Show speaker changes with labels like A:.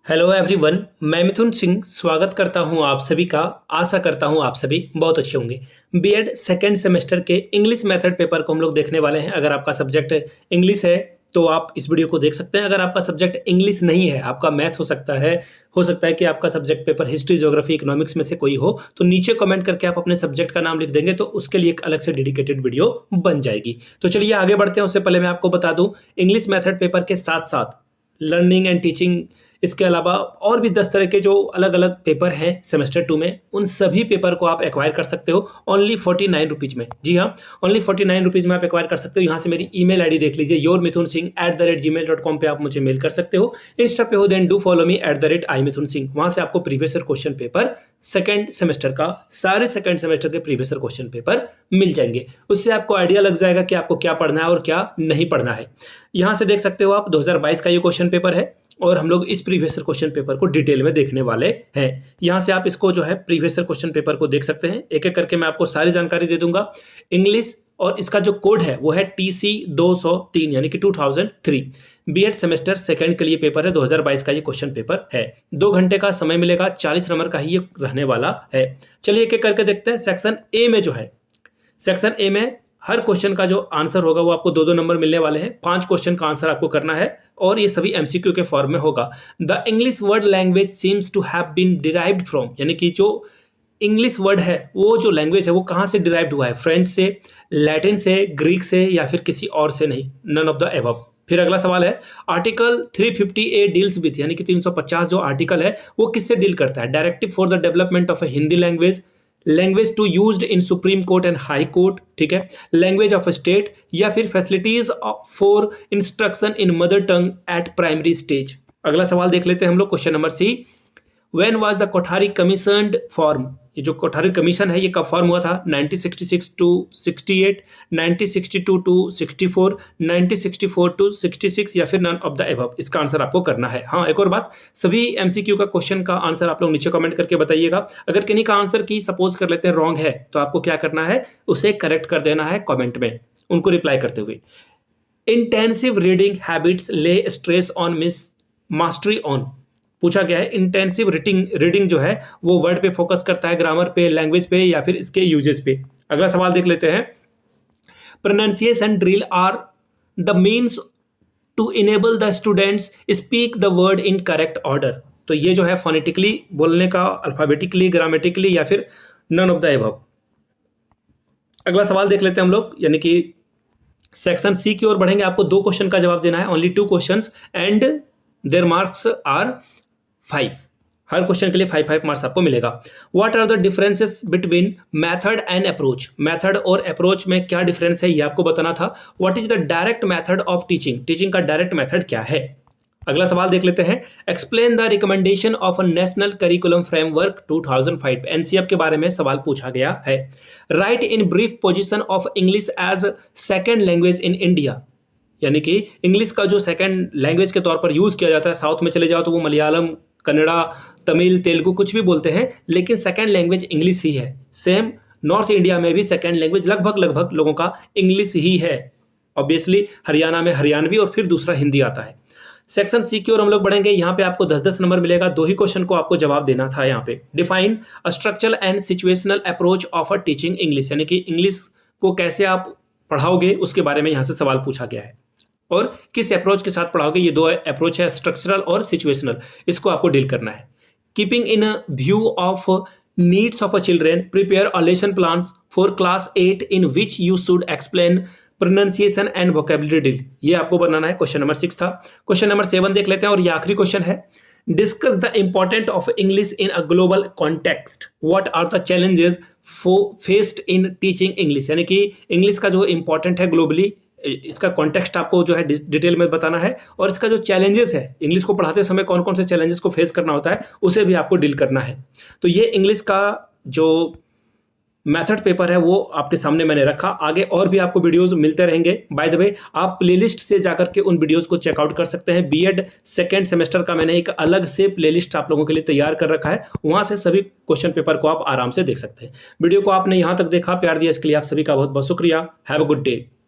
A: Hello everyone, मैं मिथुन सिंह स्वागत करता हूं आप सभी का। आशा करता हूं आप सभी बहुत अच्छे होंगे। बीएड सेकेंड सेमेस्टर के इंग्लिश मेथड पेपर को हम लोग देखने वाले हैं। अगर आपका सब्जेक्ट इंग्लिश है तो आप इस वीडियो को देख सकते हैं। अगर आपका सब्जेक्ट इंग्लिश नहीं है, आपका मैथ हो सकता है कि आपका subject paper history, geography, economics में से कोई हो, तो नीचे कमेंट करके आप अपने सब्जेक्ट का नाम लिख देंगे तो उसके लिए एक अलग से डेडिकेटेड वीडियो बन जाएगी। तो चलिए आगे बढ़ते हैं। उससे पहले मैं आपको बता दूं, इंग्लिश मेथड पेपर के साथ साथ लर्निंग एंड टीचिंग, इसके अलावा और भी 10 तरह के जो अलग अलग पेपर हैं सेमेस्टर 2 में, उन सभी पेपर को आप एक्वायर कर सकते हो ओनली 49 रुपीज़ में। जी हाँ, ओनली 49 रुपीज़ में आप एक्वायर कर सकते हो। यहाँ से मेरी ईमेल आईडी देख लीजिए, yourmithunsingh@gmail.com पे आप मुझे मेल कर सकते हो। इंस्टा पे हो then do follow me @imithunsingh। वहाँ से आपको previous year question paper second semester का, सारे सेकेंड सेमेस्टर के प्रीवियस ईयर क्वेश्चन पेपर मिल जाएंगे। उससे आपको आइडिया लग जाएगा कि आपको क्या पढ़ना है और क्या नहीं पढ़ना है। यहाँ से देख सकते हो आप 2022 का ये क्वेश्चन पेपर है और हम लोग इस प्रीवियस ईयर क्वेश्चन पेपर को डिटेल में देखने वाले हैं। यहाँ से आप इसको जो है प्रीवियस ईयर क्वेश्चन पेपर को देख सकते हैं। एक एक करके मैं आपको सारी जानकारी दे दूंगा। इंग्लिश और इसका जो कोड है वो है TC 203 यानी कि 2003। बीएड सेमेस्टर सेकंड के लिए पेपर है, 2022 का ये क्वेश्चन पेपर है। 2 घंटे का समय मिलेगा, 40 नंबर का ही ये रहने वाला है। चलिए एक एक करके देखते हैं। सेक्शन ए में जो है, सेक्शन ए में हर क्वेश्चन का जो आंसर होगा वो आपको 2-2 नंबर मिलने वाले हैं। 5 क्वेश्चन का आंसर आपको करना है और ये सभी MCQ के फॉर्म में होगा। The English word language seems to have been derived from, यानी कि जो इंग्लिश वर्ड है वो जो लैंग्वेज है वो कहाँ से डिराइव्ड हुआ है? फ्रेंच से, लैटिन से, ग्रीक से या फिर किसी और से नहीं, नन ऑफ द एबव। फिर अगला सवाल है, आर्टिकल 350A डील्स विथ, यानी कि 350 जो आर्टिकल है वो किससे डील करता है? Directive for the development of a Hindi language, language to used in supreme court and high court, ठीक है, लैंग्वेज ऑफ स्टेट, या फिर facilities for instruction in mother tongue at primary stage. अगला सवाल देख लेते हैं हम लोग, question number C. When was the Kothari commission formed? ये जो कोठारी कमीशन है ये कब फॉर्म हुआ था? 1966 टू 68, 1962 टू 64, 1964 टू 66 या फिर नन ऑफ द एबव? इसका आंसर आपको करना है। हाँ, एक और बात, सभी MCQ का क्वेश्चन का आंसर आप लोग नीचे कमेंट करके बताइएगा। अगर किन्हीं का आंसर की सपोज कर लेते हैं रॉन्ग है तो आपको क्या करना है? उसे करेक्ट कर देना है कॉमेंट में, उनको रिप्लाई करते हुए। इंटेंसिव रीडिंग हैबिट्स ले stress on miss mastery on. पूछा गया है इंटेंसिव रीडिंग जो है वो वर्ड पे फोकस करता है, ग्रामर पे, लैंग्वेज पे या फिर इसके यूजेस पे। अगला सवाल देख लेते हैं। Pronunciation drill are the means to enable the students speak the word in correct order. तो ये जो है फोनेटिकली बोलने का, अल्फाबेटिकली, ग्रामेटिकली या फिर नन ऑफ द एबव। अगला सवाल देख लेते हैं हम लोग, यानी कि सेक्शन सी की ओर बढ़ेंगे। आपको 2 क्वेश्चन का जवाब देना है, only 2 questions and their marks are 5। हर क्वेश्चन के लिए 5 मार्क्स आपको मिलेगा। What are the differences between method and approach? Method और अप्रोच में क्या डिफरेंस है ये आपको बताना था। What is the direct method of teaching? Teaching का डायरेक्ट मेथड क्या है? अगला सवाल देख लेते हैं। Explain the recommendation of a national curriculum framework 2005। NCF के बारे में सवाल पूछा गया है। Write in brief position of English as second language in India, यानी कि इंग्लिश का जो सेकेंड लैंग्वेज के तौर पर यूज किया जाता है, साउथ में चले जाओ तो वो मलयालम, कन्नड़ा, तमिल, तेलुगु कुछ भी बोलते हैं, लेकिन सेकेंड लैंग्वेज इंग्लिश ही है। सेम नॉर्थ इंडिया में भी सेकेंड लैंग्वेज लगभग लोगों का इंग्लिश ही है। ऑब्वियसली हरियाणा में हरियाणवी और फिर दूसरा हिंदी आता है। सेक्शन सी की ओर हम लोग बढ़ेंगे। यहाँ पे आपको 10-10 नंबर मिलेगा। 2 ही क्वेश्चन को आपको जवाब देना था। यहाँ पे define a structural and situational approach of a teaching English, यानी कि इंग्लिश को कैसे आप पढ़ाओगे उसके बारे में यहाँ से सवाल पूछा गया है और किस अप्रोच के साथ पढ़ाओगे। ये 2 अप्रोच है, स्ट्रक्चरल और सिचुएशनल, इसको आपको डील करना है। Keeping in view of needs of a children, prepare a lesson plans for class 8 in which you should explain pronunciation and vocabulary drill. ये आपको बनाना है। क्वेश्चन नंबर 6 था। क्वेश्चन नंबर 7 देख लेते हैं और ये आखिरी क्वेश्चन है। Discuss the important of English in a global context. What are the challenges faced in teaching English, यानी कि इंग्लिश का जो इंपॉर्टेंट है ग्लोबली, इसका कॉन्टेक्स्ट आपको जो है डिटेल में बताना है और इसका जो चैलेंजेस है, इंग्लिश को पढ़ाते समय कौन कौन से चैलेंजेस को फेस करना होता है उसे भी आपको डील करना है। तो ये इंग्लिश का जो मेथड पेपर है वो आपके सामने मैंने रखा। आगे और भी आपको वीडियोस मिलते रहेंगे। बाय द वे, आप प्लेलिस्ट से जाकर के उन वीडियोस को चेकआउट कर सकते हैं। बीएड सेकेंड सेमेस्टर का मैंने एक अलग से प्लेलिस्ट आप लोगों के लिए तैयार कर रखा है, वहां से सभी क्वेश्चन पेपर को आप आराम से देख सकते हैं। वीडियो को आपने यहाँ तक देखा, प्यार दिया, इसके लिए आप सभी का बहुत बहुत शुक्रिया। Have a good day.